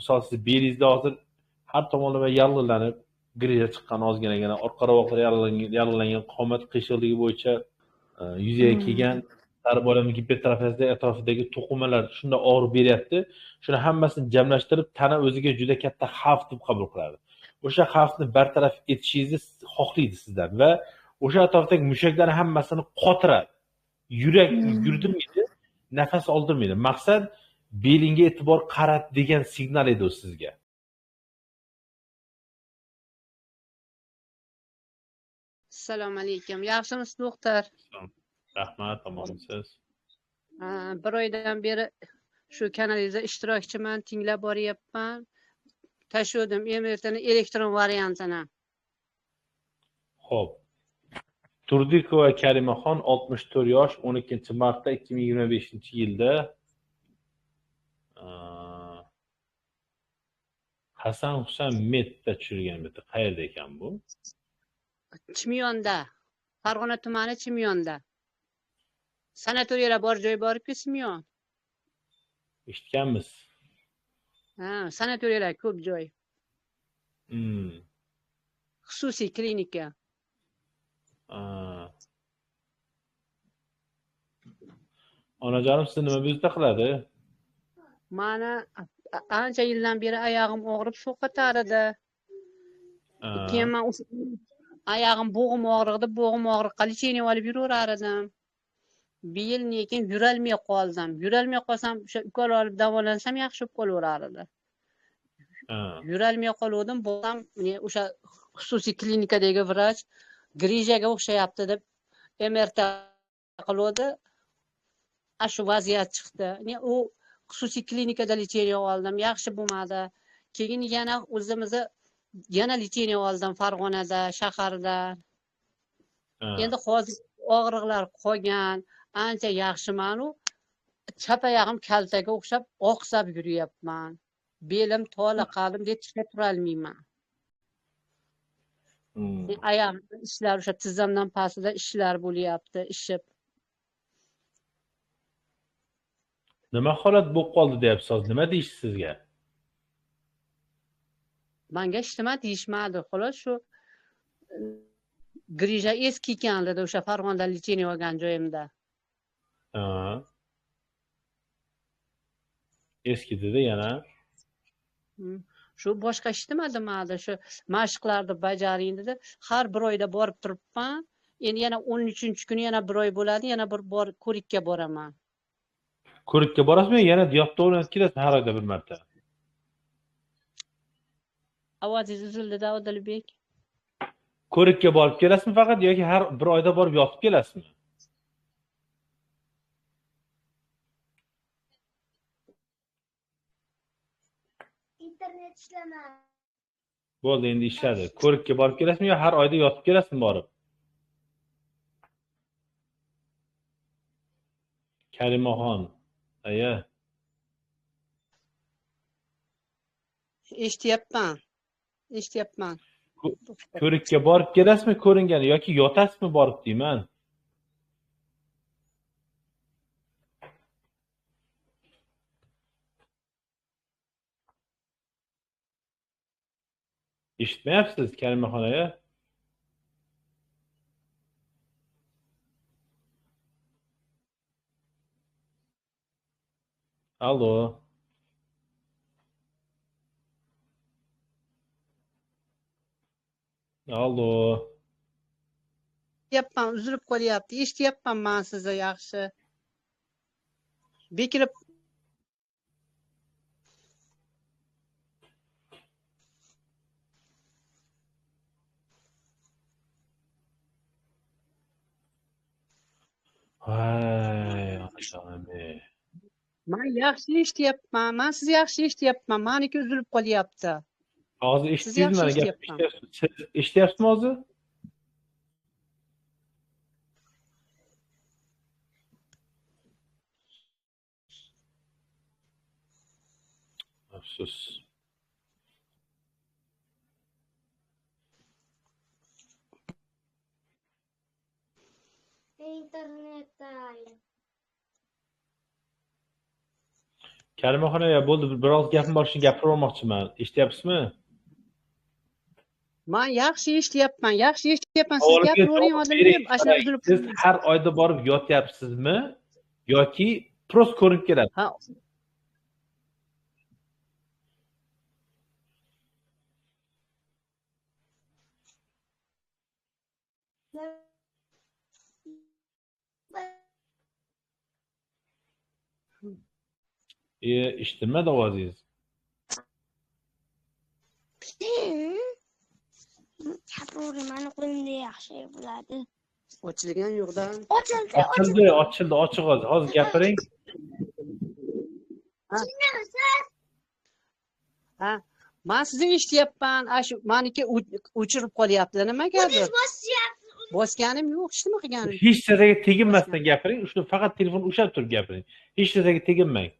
misol siz belingizda hozir har tomonlama yallig'lanib, grija chiqqan ozginagina, orqa ravoqlar yallig'langan, qomat qiyshiqligi bo'yicha yuzaga kelgan sariq bo'lamning gipertrofiyasida atrofidagi to'qimalar shunda og'rib beryapti. Shuni hammasini jamlashtirib, tana o'ziga juda katta xavf deb qabul qiladi. O'sha xavfni bartaraf etishingizni xohlaydi sizdan va o'sha atrofdagi mushaklarning hammasini qotiradi. Yurak yurdirmaydi, nafas oldirmaydi. Maqsad belingga e'tibor qarat degan signal edi u sizga. Assalomu alaykum. Yaxshimisiz, doktor? Rahmat, omonmisiz? Bir oydan beri shu kanalingizda ishtirokchiman, tinglab boryapman. Tashladim MRTni elektron variantini. Xo'p. Turdikova Karimaxon 64 yosh, 12-martda 2025-yilda Hasan Husan Medda tushirgan bitta. Qayerda ekan bu? Chimyonda. Farg'ona tumani Chimyonda. Sanatoriyalar bor joy borku Chimyon. Eshitganmiz. Sanatoriyalar ko'p joy. Hmm. Xususiy klinika. Onajonim sizni nima bezovta qiladi? Mana ancha yildan beri oyog'im og'rib shovqatar edi. Keyin men oyog'im bo'g'im og'rig'ida, bo'g'im og'riqqa lecheniya olib yuraverar edim. Bir yil lekin yurolmay qoldim. Yurolmay qolsam, o'sha ukol olib davolansam yaxshi bo'lib qolaverar edi. Yurolmay qoldim, bolam o'sha xususiy klinikadagi vrach grijaga o'xshayapti deb MRT qildi. Shu vaziyat chiqdi. U xususiy klinikada lecheniya oldim, yaxshi bo'lmadi. Keyin yana o'zimizni yana lecheniya oldim Farg'onada, shaharda. Endi hozir og'riqlar qolgan, ancha yaxshiman. Chap oyog'im kaltaga o'xshab oqsab yuryapman. Belim to'la qaldim deb chiqib tura olmayman. Oyog'im ishlar o'sha tizzamdan pastida ishlar bo'lyapti, ishib. Nima holat bo'lib qoldi deyapsiz? Nima deysiz sizga? Menga ishtima deyishmadi. Xolos shu grija eski ekan dedi o'sha Farg'onada lecheniya olgan joyimda. Eski dedi yana. Shu boshqa ishtimadimadi, shu mashqlarni bajaring dedi. Har bir oyda borib turibman. Endi yana 13-kuni yana bir oy bo'ladi, yana bir bor ko'rikka boraman. Ko'rikka borasizmi? Yana diyoqda o'rnatib kelasiz har oyda bir marta. Ovozingiz uzildi-da, Odilbek. Ko'rikka borib kelasizmi faqat yoki har bir oyda borib yotib kelasizmi? Internet ishlamadi. Bo'ldi, endi ishladi. Ko'rikka borib kelasizmi yo har oyda yotib kelasizmi borib? Karimaxon, aya. Eshityapman. Ko'rikka borib kelasizmi ko'ringani yoki yotasizmi borib deyman? Eshitmayapsiz Karimaxon aya? Allo. Allo. Yapman, uzilib qolyapti. Eshityapman men sizni yaxshi. Bekirib Voy, onajonim. men yaxshi eshityapman. Men sizni yaxshi eshityapman. Meniki uzilib qolyapti. Hozir eshitdingizmi? Mana gap eshityapsizmi hozir? Afsus. Internetda. Karimaxon aka, bo'ldi, biroz gapim bor, shuni gapirib olmoqchiman. Eshityapsizmi? Men yaxshi eshityapman. Siz Savolga gapiravering javob Odilbek. bering. Ashna Qarang, uzilib siz qolmas. har oyda borib yotyapsizmi yoki prost ko'rinib keladi? Ha. Eshitilmadi ovozingiz. Gapiraver, mani qo'limda yaxshi bo'ladi. Ochilgan yo'qdan. Ochildi. Ochildi, ochiq hozir. Hozir gapiring. Ha. Men sizni eshityapman. Shu meniki o'chirib qolyapti nimagadir. Bosganim yo'q, hech nima qilganim. Hech narsaga teginmasdan gapiring. Shuni faqat telefon ushlab turib gapiring. Hech narsaga teginmang.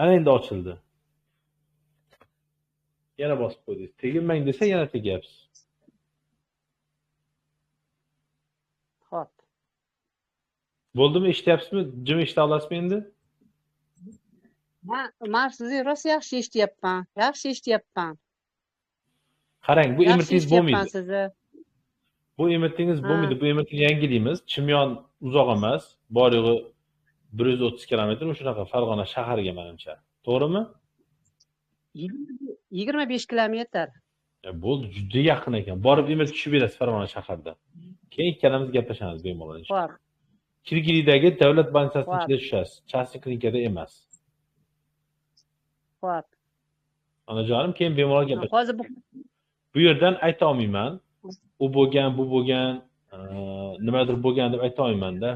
Ana endi ochildi. Yana bosib qo'ydingiz. Teginmang desa yana tegyapsiz. Xo'p. Bo'ldimi? Eshityapsizmi? Jim eshita olasizmi endi? Men sizni rosa yaxshi eshityapman. Qarang, bu emitingiz bo'lmaydi. Sizni. Bu emitingiz bo'lmaydi. Bu emitni yangilaymiz. Chimyon uzoq emas. Bor yo'g'i 130 kilometr, shunaqa Farg'ona shaharga menimcha. To'g'rimi? 25 kilometr. Bo'ldi, juda yaqin ekan. Borib emas tushib berasiz Farg'ona shaharda. Keyin ikkalamiz gaplashamiz bemalol inshaalloh. Xo'p. Kirgilidagi davlat banchasining ichida tushasiz. Chassi klinikada emas. Xo'p. Onajonim, keyin bemalol gaplashamiz. Hozir Bu yerdan ayta olmayman. U bo'lgan, bu bo'lgan, nimadir bo'lgan deb ayta olmayman-da.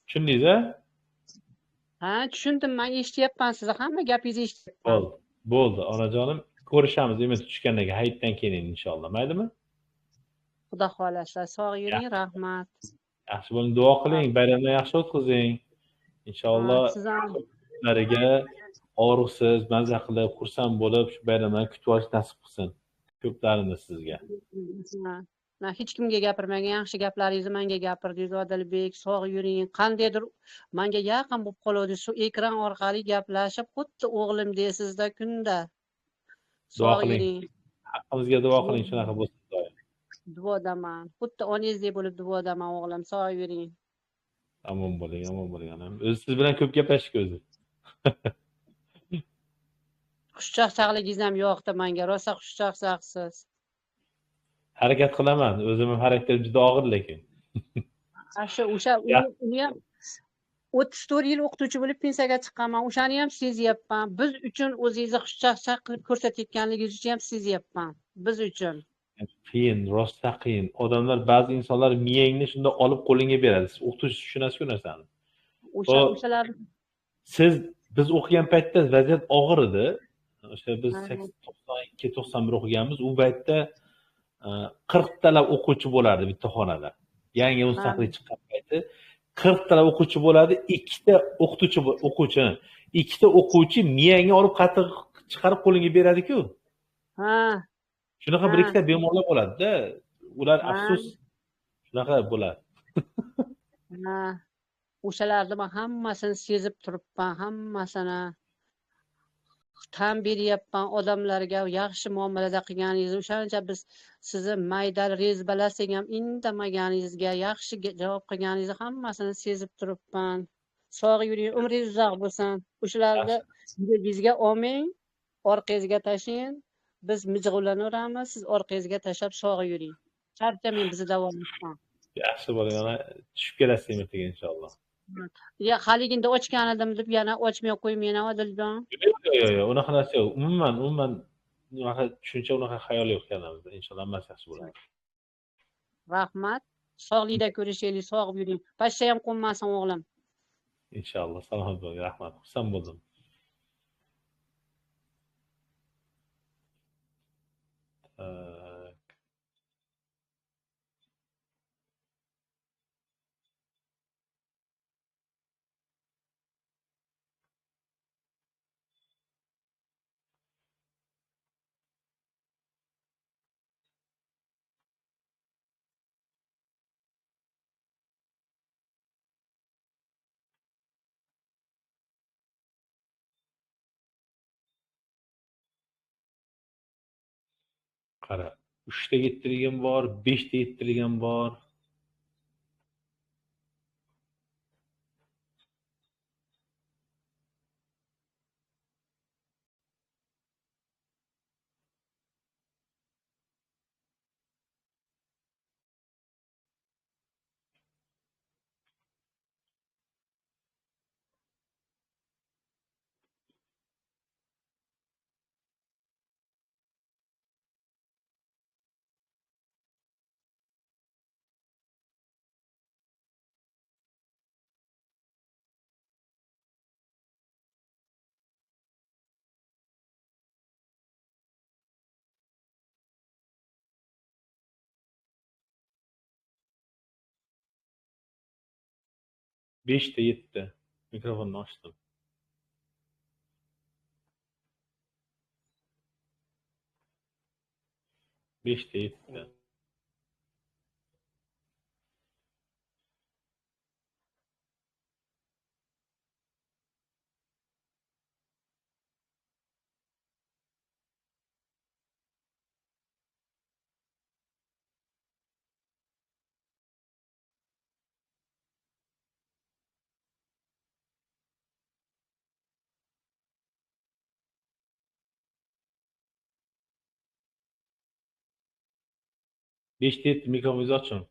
Tushundingiz-a? Ha, tushundim. Men eshityapman, sizni hamma gapingizni eshityapman. Bo'ldi, onajonim. Ko'rishamiz emas tushgandan keyin, hayitdan keyin inshaalloh. Maylimi? Xudo xolasa, sog' yuring, rahmat. Yaxshi bo'ling, duo qiling, bayramni yaxshi o'tkazing. Inshaalloh Siz ham ularga og'riqsiz, maza qilib, xursand bo'lib, shu bayramlarni kutib olish nasib qilsin. Ko'plarini sizga. Men hech kimga gapirmagan, yaxshi gaplaringizni menga gapirdingiz, Odilbek. Sog' yuring. Qandaydir menga yaqin bo'lib qoldi. Shu ekran orqali gaplashib, xuddi o'g'lim deysizda kunda. Sog' yuring. Haqqimizga duo qiling, shunaqa bo'lsin doim. Duodaman. Xuddi onangizdek bo'lib duodaman o'g'lim. Sog' yuring. Omon bo'ling, onam. O'zi siz bilan ko'p gaplashdik o'zi. Xushchaqchaqligingiz ham yoqdi menga. Rosa xushchaqchaqsiz. Harakat qilaman. O'zimning xarakterim juda og'ir lekin. O'sha uni ham 34 yil o'qituvchi bo'lib pensiyaga chiqqanman. O'shani ham sezyapman. Biz uchun o'zingizni xushchaqchaq qilib ko'rsatayotganligingiz uchun ham sezyapman. Biz uchun. Qiyin, rosta qiyin. Odamlar, ba'zi insonlar miyangni shunda olib qo'lingga beradi. Siz o'qituvchi tushunasiz-ku narsani. O'shalar biz o'qigan paytda vaziyat og'ir edi. O'sha biz 92-91 o'qiganmiz. U paytda 40 talab o'quvchi bo'lardi bitta xonada. Yangi mustaqillik chiqqan payti 40 talab o'quvchi bo'ladi, ikkita o'quvchi miyangni olib qatiq chiqarib qo'lingga beradi-ku. Ha. Shunaqa bir ikkita bemorlar bo'ladi-da. Ular afsus shunaqa bo'ladi. Ha. O'shalarni men hammasini sezib turibman, hammasini tan beryapman odamlarga, yaxshi muomalada qilganingiz, o'shancha biz sizni mayda rezbalasang ham indamaganingizga, yaxshi javob qilganingizni hammasini sezib turibman. Sog' yuring, umringiz uzoq bo'lsin. O'shalarni yuragingizga olmang, orqangizga tashlang. Biz mijg'ulaveramiz, siz orqangizga tashlab sog' yuring. Charchamang bizni davolatdan. Yaxshi bo'ling, ana tushib kelasiz emitiga inshaalloh. Ya haliginda ochgan edim deb yana ochmay qo'ymayman, Odiljon. Yo'q, unaqa narsa yo'q. Umuman unaqa tushuncha, unaqa xayol yo'q kanamizda. Inshaalloh hammasi yaxshi bo'ladi. Rahmat. Sog'likda ko'rishaylik, sog' yuring. Pashsha ham qo'nmasin o'g'lim. Inshaalloh, salomat bo'ling, rahmat. Xursand bo'ldim. Qara, 3 ta yettirilgan bor, 5 ta yettirilgan bor. Beshta, 7ta. Mikrofonni ochdim. Beshta, 7ta. Beshta, 7 mikrofoningizni oching.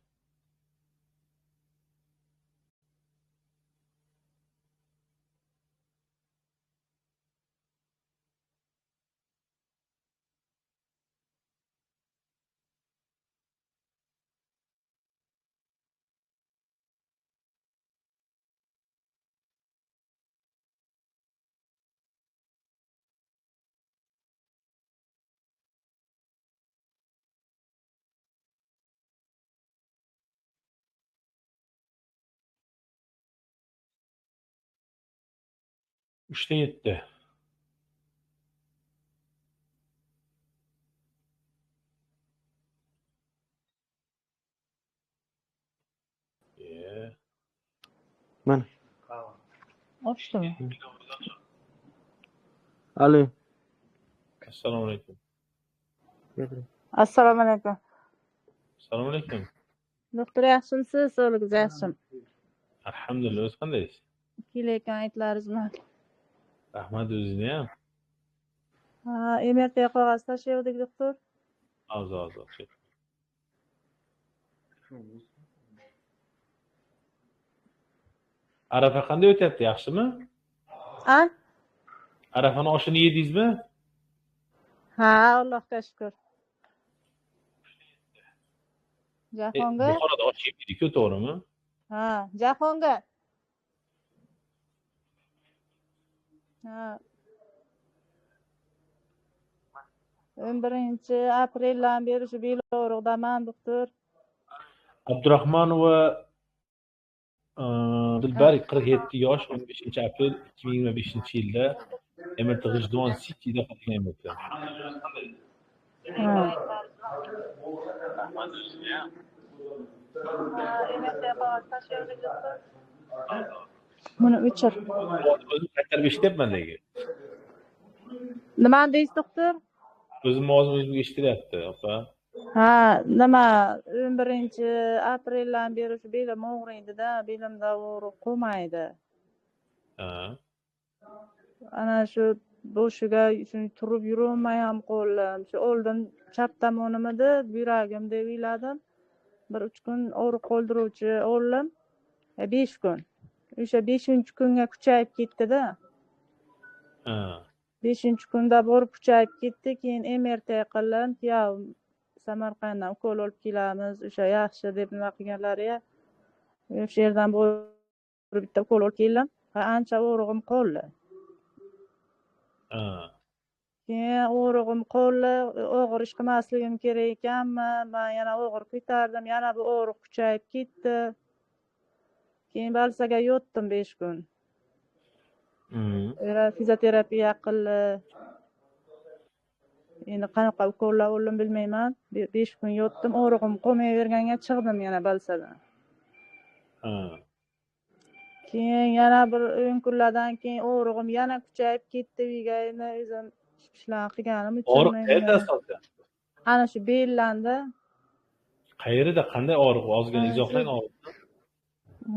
Uchta, 7ta. Mana. Ochdimi? Alo. Assalomu alaykum. Assalomu alaykum. Assalomu alaykum. Doktor yaxshimisiz? Sog'ligingiz yaxshimi? Alhamdulillah, o'z qandaysiz? Kelayotgan aytlaringiz bilan. Rahmat, o'zingizni ham. Ha, MRT qog'oz tashlayotdik doktor. Hozir. Arafa qanday o'tyapti, yaxshimi? A? Arafani oshini yedingizmi? Ha, Allohga shukr. Jahongir? Buxoroda osh yedik-ku, to'g'rimi? Ha, Jahongir. Ha. 11-apreldan beri shu Belog'roqdaman doktor. Abdurahmonova Dilbar 47 yosh, 15-aprel 2025-yilda MRT G'ijduvon City'da qatnaymoqda. Ha. Buni o'chir. O'zim qaytarib eshityapman lekin. Nima deysiz doktor? O'zimni ovozim o'zimga eshitilyapti, opa. Ha, nima 11-apreldan beri shu belim og'riydi-da, belimda og'riq qolmaydi. Ha. Ana shu boshiga turib yurolmay ham qoldim. Shu oldin chap tomonimda yuragim deb o'yladim. 1-3 kun og'riq qoldiruvchi oldim. 5 kun. O'sha 5-kunga kuchayib ketdi-da. Ha. 5-kunda borib kuchayib ketdi, keyin MRT qildim. Ya Samarqanddan ukol olib kelamiz, o'sha yaxshi deb nima qilganlariga. O'sha yerdan borib bitta ukol olib keldim. Ha, ancha og'rig'im qoldi. Ha. Keyin og'rig'im qoldi, og'ir ish qilmasligim kerak ekanmi? Men yana og'ir ko'tardim, yana bu og'riq kuchayib ketdi. Keyin balsaga yotdim 5 kun. Fizioterapiya qildi. Endi qanaqa ukollar oldim bilmayman. 5 kun yotdim, og'rig'im qolmayverganga chiqdim yana balsadan. Ha. Keyin yana bir 10 kunlardan keyin og'rig'im yana kuchayib ketdi. Uyga o'zim ishlar qilganim uchun. Og'riq qayerda asosan? Ana shu bellanda Qayerida qanday og'riq? Ozgina Ana izohlang shu og'riqni.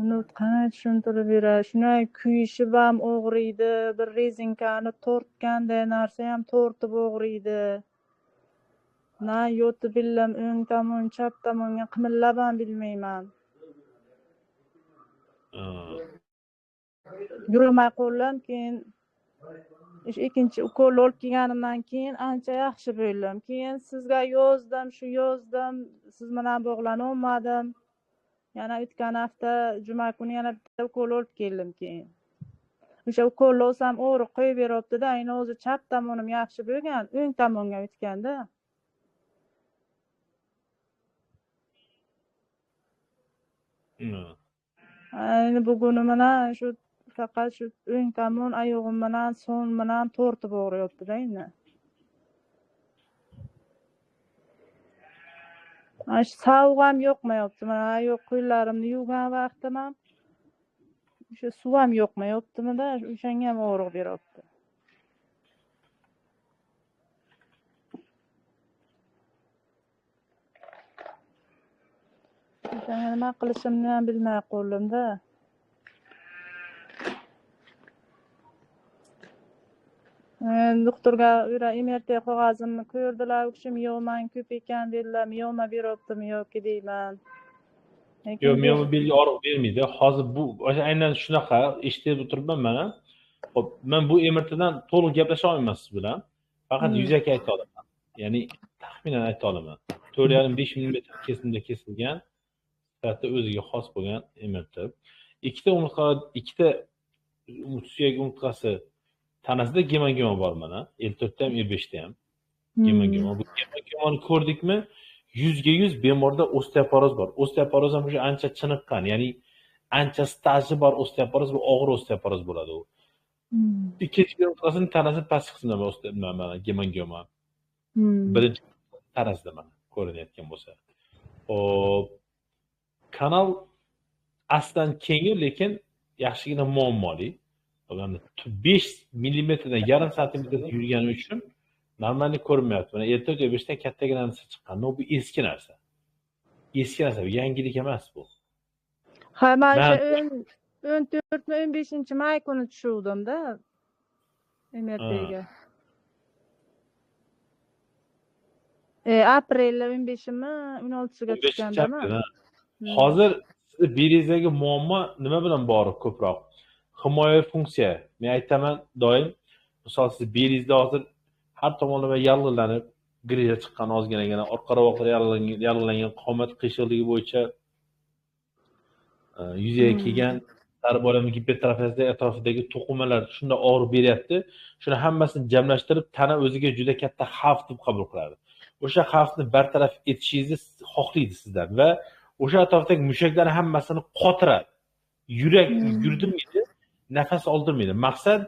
uni qanday tushuntirib beray? Shunday kuyishib ham og'riydi, bir rezinkani tortganday narsa ham tortib og'riydi. Na yotib billam o'ng tomon, chap tomonga qimillab ham bilmayman. Yurmay qoldim, keyin ikkinchi ukol olib kelganimdan keyin ancha yaxshi bo'ldim. Keyin sizga yozdim, siz bilan bog'lanolmadim. Yana o'tgan hafta juma kuni yana bitta ukol olib keldim keyin. O'sha ukolni olsam og'riq qo'yib beryapti-da, endi o'zi chap tomonim yaxshi bo'lgan, o'ng tomonga o'tganda. Endi bugun mana shu faqat shu o'ng tomon oyog'im bilan so'ng bilan tortib og'riyapti-da endi. Mana shu sovuq ham yoqmayapti. Mana oyoq qo'llarimni yuvgan vaqtim ham o'sha suv ham yoqmayaptimi-da, o'shanga ham og'riq beryapti. O'shanga nima qilishimni ham bilmay qoldim-da. Doktorga o'ra MRT qog'ozimni ko'rdilar, o'sha miyomang ko'p ekan dedilar, miyoma beryaptimi yoki deyman. Yo'q, miyoma belga og'riq bermaydi. Hozir bu aynan shunaqa eshitib o'tiribman mana. Xo'p, men bu MRTdan to'liq gaplasha olmayman siz bilan. Faqat yuzaki ayta olaman. Ya'ni taxminan ayta olaman. 4,5 mm kesimda kesilgan, sifatida o'ziga xos bo'lgan MRT. Ikkita suyak umurtqasi tanasida gemangoma bor mana. L4 da ham, L5 da ham gemangoma. Bu gemangomani ko'rdikmi? 100% bemorda osteoporoz bor. Osteoporoz ham o'sha ancha chiniqqan, ya'ni ancha staji bor osteoporoz, bu og'ir osteoporoz bo'ladi u. Ikkinchi umurtqasining tanasi pastki qismida mana gemangoma. Birinchi tanasida mana ko'rinayotgan bo'lsa. Hop. Kanal aslan kengi, lekin yaxshigina muammoli. 5 mm dan yarim santimetr yurgani uchun normalni ko'rinmayapti. Mana erta 5 dan kattagina narsa chiqqan. Bu eski narsa. Eski narsa, yangilik emas bu. Ha, men 14-15 may kuni tushuvdim-da MRTga. Aprel 15mi, 16siga tushgandami? Hozir sizni beringizdagi muammo nima bilan bog'liq ko'proq? Himoyaviy funksiya. Men aytaman doim, misol siz beringizda hozir har tomonlama yallig'lanib, grija chiqqan ozginagina, orqa ravoqlar yallig'langan, qomat qiyshiqligi bo'yicha yuzaga kelgan darib olami gipertrofiyasida atrofidagi to'qimalar shunda og'riq beryapti. Shuni hammasini jamlashtirib, tana o'ziga juda katta xavf deb qabul qiladi. O'sha xavfni bartaraf etishingizni xohlaydi sizdan va o'sha atrofdagi mushaklarni hammasini qotiradi. Yurak yurdirmaydi, nafas oldirmaydi. Maqsad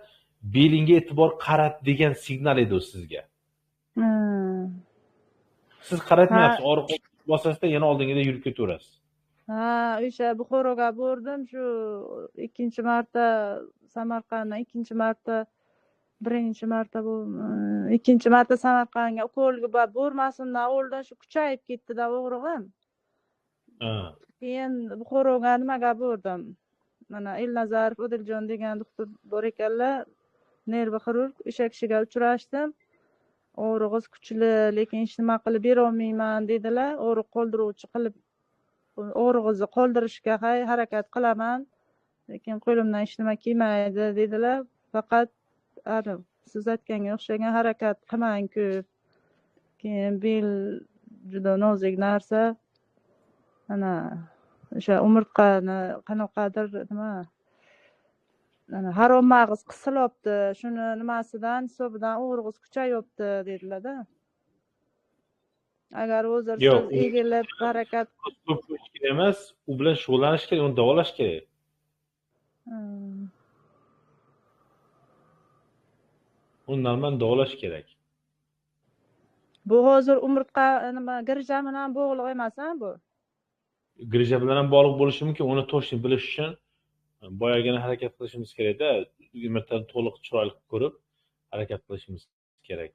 belingga e'tibor qarat degan signal edi u sizga. Siz qaratmayapsiz, og'riq bosasizda yana oldingiga yurib ketaverasiz. Ha, o'sha Buxoroga bordim, shu ikkinchi marta Samarqanddan, ikkinchi marta Samarqandga ukolga bormasimdan oldin shu kuchayib ketdi-da og'rig'im. Keyin Buxoroga nimaga bordim? Mana Elnazarov Odiljon degan doktor bor ekanlar, nervi xirurg, o'sha kishiga uchrashdim. Og'rig'ingiz kuchli, lekin hech nima qilib bera olmayman dedilar. Og'riq qoldiruvchi qilib og'rig'ingizni qoldirishga harakat qilaman, lekin qo'limdan hech nima kelmaydi dedilar. Faqat siz aytganga o'xshagan harakat qilmang ko'p. Keyin bel juda nozik narsa. Ana o'sha umurtqani qanaqadir nima, ana harom mag'iz qisilibdi, shuni nimasidan hisobidan og'rig'ingiz kuchayibdi dedilar-da. Agar hozir siz egilib harakat ko'p kerak emas, u bilan shug'ullanish kerak, uni davolash kerak. Uni normal davolash kerak. Bu hozir umurtqa nima grija bilan bog'liq emas-a bu? Grija bilan ham bog'liq bo'lishi mumkin. Uni to'g'ri bilish uchun boyagina harakat qilishimiz kerak-da. MRTni to'liq chiroyli ko'rib harakat qilishimiz kerak.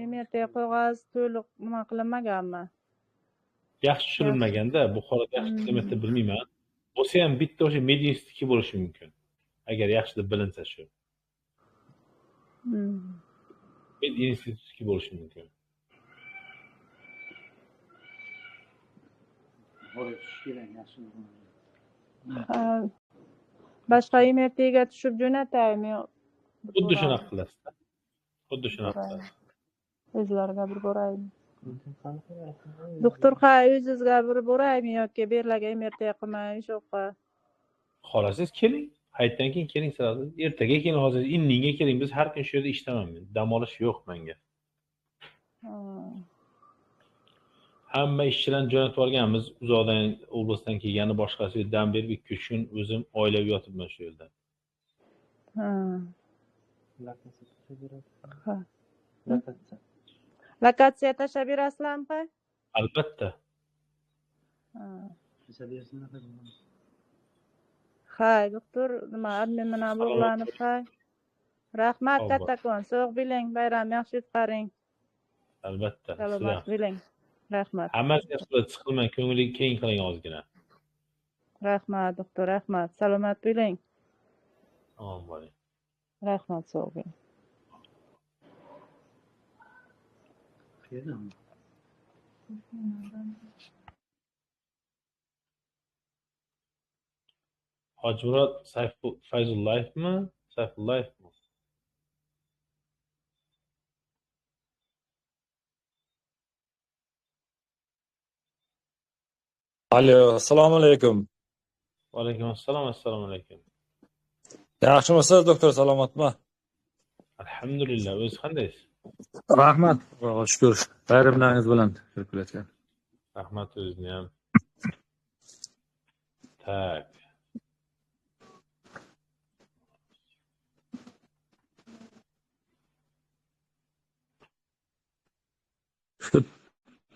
MRT qog'oz to'liq nima qilinmaganmi? Yaxshi tushirilmaganda, bu holat yaxshi qilinmasa bilmayman. Bo'lsa ham bitta o'sha mediasniki bo'lishi mumkin. Agar yaxshi deb bilinsa shu. Mediasniki bo'lishi mumkin. Boshqa MRTga tushib jo'nataymi? Xuddi shunaqa qilasiz. Xuddi shunaqa qilasiz. O'zlariga bir boraymi? Doktor o'zingizga bir boraymi yoki berilgan MRT qilmay shu yoqqa? Xohlasangiz keling. Hayitdan keyin keling sirasi. Ertaga keling, hozir indinga keling. Biz har kun shu yerda ishlaman men. Dam olish yo'q menga. Hamma ishchilarni jo'natib olganmiz. Uzoqdan oblastdan kelgani boshqasi dam berib 2-3 kun o'zim oilaviy yotibman shu yerda. Lokatsiya tashlab berasizlarmi? Albatta. Hay, doktor, nima admin bilan bog'lanib, hay. Rahmat kattakon, sog' bo'ling, bayram yaxshi o'tkaring. Albatta. Salomat bo'ling. Rahmat. Hammasiga siqilmang, ko'nglingiz keng qiling ozgina. Rahmat, doktor, rahmat. Salomat bo'ling. Omon bo'ling. Rahmat, sog' bo'ling. Hojmurod Fayzullayevmi? Sayfullayevmi? Alo, assalomu alaykum. Va alaykum assalom, assalomu alaykum. Yaxshimisiz, doktor, salomatmi? Alhamdulillah, o'z qandaysiz? Rahmat. Xudoga shukr. Bayramlaringiz bilan ko'rib Rahmat o'zingizni ham. Tak.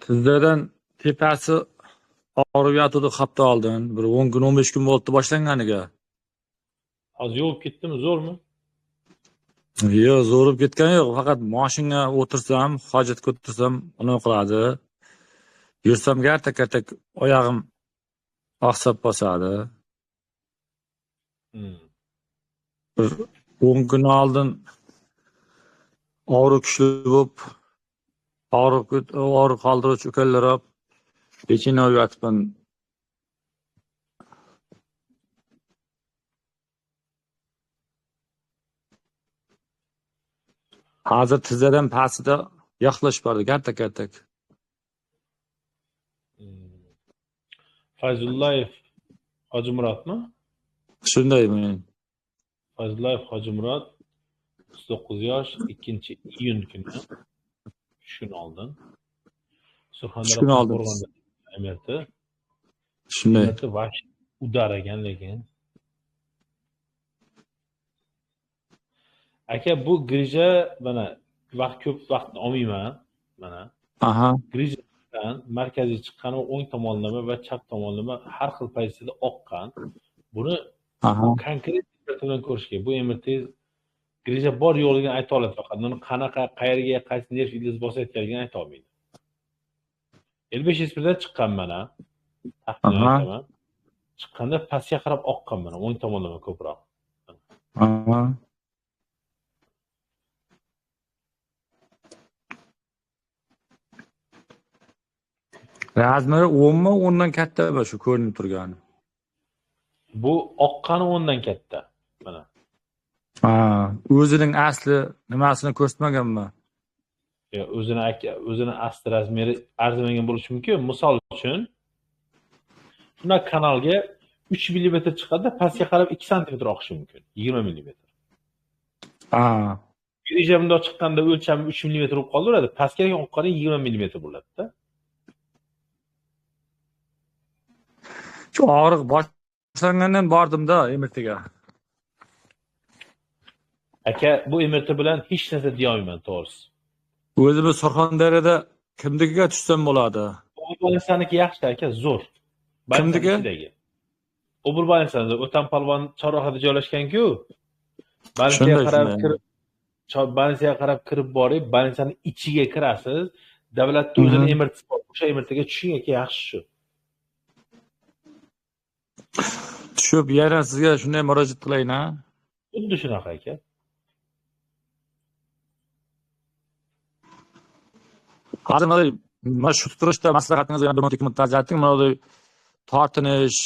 Sizlardan tepasi og'rib yotdi hafta oldin. Bir 10 kun, 15 kun bo'ldi boshlanganiga. Hozir yo'q ketdimi, zo'rmi? Yo'q, zo'rib ketgani yo'q. Faqat mashinaga o'tirsam, hojatga o'tirsam, uni qiladi. Yursam gartak-gartak oyog'im oqsab bosadi. 10 kun oldin og'riq kuchli bo'lib, og'riq qoldiruvchi ukollar olib, pechina yotibman. Hozir tizzadan pastida yaxlash bordi, gartak-gartak. Fayzullayev Hojimurodmi? Shundaymi? Fayzullayev Hojimurod 39 yosh, 2-iyun kuni. Shuni oldin. Shuni oldin. MRT. Shunday. MRT vash udar ekan lekin. Aka, bu grija mana ko'p vaqtni olmayman. Mana. Aha. Grijadan markaziy chiqqan o'ng tomonlama va chap tomonlama har xil pozitsiyada oqqan. Buni konkret bilan ko'rish kerak. Bu MRT grija bor yo'qligini ayta oladi faqat. Uni qanaqa, qayerga, qaysi nerv ildiz bosayotganligini ayta olmaydi. L5S1 dan chiqqan mana. Taxminan aytaman. Chiqqanda pastga qarab oqqan mana, o'ng tomonlama ko'proq. Aha. Razmeri 10 mi, 10 dan kattami shu ko'rinib turgani? Bu oqqani 10 dan katta. Mana. O'zining asli nimasini ko'rsatmaganmi? Yo'q, o'zini asli razmeri arzimagan bo'lishi mumkin. Misol uchun shuna kanalga 3 mm chiqadi, pastga qarab 2 sm oqishi mumkin. 20 mm. Grija bundoq chiqqanda o'lchami 3 mm bo'lib qolaveradi, pastga oqqani 20 mm bo'ladi-da. Shu og'riq boshlangandan bordim-da MRTga. Aka, bu MRT bilan hech narsa deya olmayman, to'g'risi. O'zimiz Surxondaryoda kimnikiga tushsam bo'ladi? O'birboyevsaniki yaxshi aka, zo'r. Kimniki? O'birboyevsaniki o'tan palvon chorrahada joylashgan-ku. Balkiga qarab kirib больницаga qarab kirib borib, больницаning ichiga kirasiz. Davlatda o'zini emirtisi bor. O'sha emirtiga tushing aka, yaxshi shu. Tushib yana sizga shunday murojaat qilayin, ha? Xuddi shunaqa aka. Hozir mana shu turishda maslahatingizni yana bir marta ko'rsatib ayting. Mana tortinish,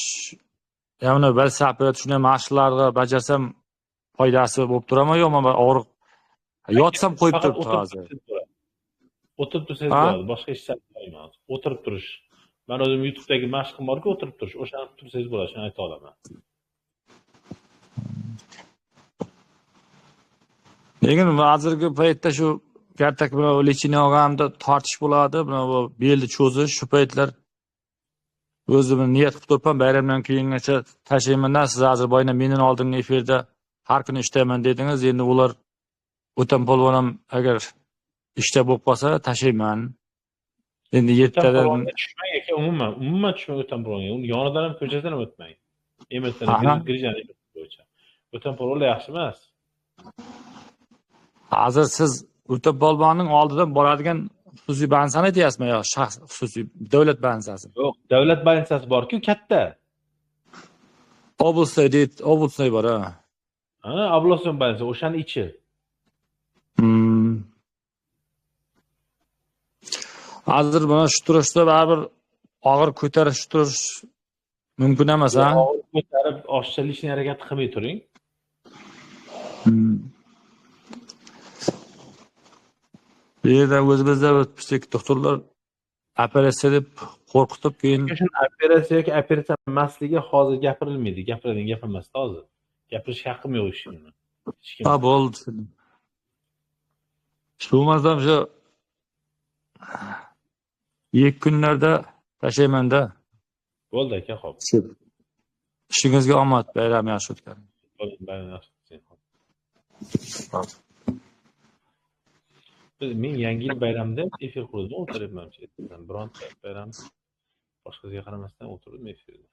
yana velosiped shunday mashqlarni bajarsam foydasi bo'lib turadimi yo'qmi? Og'riq yotsam qo'yib Faqat turibdi hozir. O'tirib tursangiz Ha? bo'ladi, boshqa hech narsa qilmayman. O'tirib turish. Men o'zim YouTube'dagi mashqim bor-ku, o'tirib turish. O'shani qilib tursangiz bo'ladi, shuni ayta olaman. Lekin hozirgi paytda shu kartak bilan lechini olganimda tortish bo'ladi, bu belni cho'zish, shu paytlar o'zimni niyat qilib turibman, bayramdan keyingacha tashlayman. Siz hozir boyna mening oldingi efirda har kuni ishlayman dedingiz. Endi ular o'tan polvon ham agar ishda bo'lib qolsa tashlayman. Endi 7tadan tushmang aka, umuman tushmang o'tan polvonga. Uni yonidan ham ko'chadan ham o'tmang. Emirtani, Aha. Grijani bo'yicha. O'tan polvonlar yaxshi emas. hozir siz o'tan polvonning oldidan boradigan xususiy bansani aytyapsizmi yo shaxs xususiy davlat bansasi? Yo'q, davlat больницasi bor-ku, katta. Oblastnoy bor, ha. Ha, Abloson больницasi, o'shaning ichi. Hozir mana shu turishda baribir og'ir ko'tarish turish mumkin emas, ha? Og'ir ko'tarib, oshcha lishni harakati qilmay turing. Bu yerda o'zimizda o'tibdik doktorlar operatsiya deb qo'rqitib keyin Shuni operatsiya yoki operatsiya emasligi hozir gapirilmaydi. Gapiradigan gap emas hozir. Gapirish haqqim yo'q ishimni. Hech kim. ha bo'ldi. Shu bo'lmasam shu 2 kunlarda tashlayman-da. Bo'ldi aka, xo'p. Ishingizga omad, bayram yaxshi o'tgan. Bayram yaxshi o'tsin. Men yangi yil bayramida efir qildim, o'tiribman. Bironta bayram boshqasiga qaramasdan o'tirdim efirda.